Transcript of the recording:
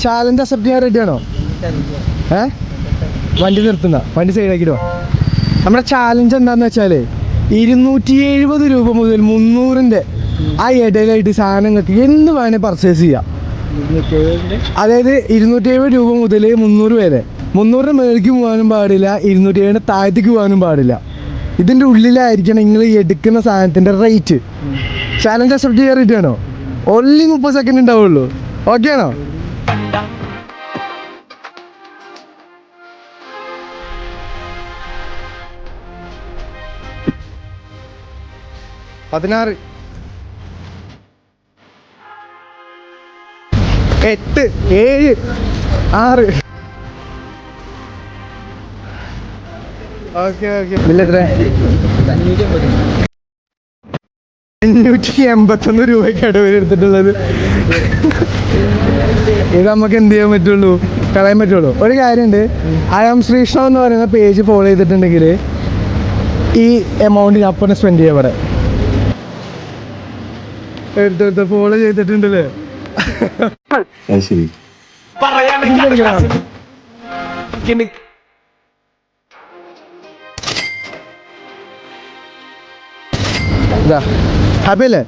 Challenge accept ചെയ്യാൻ റെഡിയാണോ? വണ്ടി നിർത്തുന്ന വണ്ടി സൈഡാക്കിട്ടോ. നമ്മുടെ ചാലഞ്ച് എന്താണെന്ന് വെച്ചാൽ 270 രൂപ മുതൽ 300-ൻ്റെ ആ ഇടയിലായിട്ട് സാധനങ്ങൾക്ക് എന്ത് വേണേൽ പർച്ചേസ് ചെയ്യാം. അതായത് 270 രൂപ മുതൽ 300 വരെ. 300-ന് മേലേക്ക് പോകാനും പാടില്ല, 270-ന് താഴത്തേക്ക് പോകാനും പാടില്ല. ഇതിൻ്റെ ഉള്ളിലായിരിക്കണം നിങ്ങൾ എടുക്കുന്ന സാധനത്തിൻ്റെ റേറ്റ്. ചാലഞ്ച് അക്സെപ്റ്റ് ചെയ്യാൻ റെഡിയാണോ? ഓൺലി 30 സെക്കൻഡ് ഉണ്ടാവുള്ളൂ. ഓക്കെ ആണോ? പതിനാറ്, 8, 7, 6. ഓക്കെ ബില്ലെത്ര? 581 രൂപയ്ക്കാണ് എടുത്തിട്ടുള്ളത്. ഇത് നമുക്ക് എന്ത് ചെയ്യാൻ പറ്റുള്ളൂ? കളയാൻ പറ്റുള്ളൂ. ഒരു കാര്യമുണ്ട്, ആം ശ്രീഷ്ണ എന്ന് പറയുന്ന പേജ് ഫോളോ ചെയ്തിട്ടുണ്ടെങ്കിൽ ഈ എമൗണ്ടിന് അപ്പം സ്പെൻഡ് ചെയ്യാൻ പറയാം. എടുത്ത് ഫോളോ ചെയ്തിട്ടുണ്ടല്ലേ? ഹാപ്പി അല്ലേ?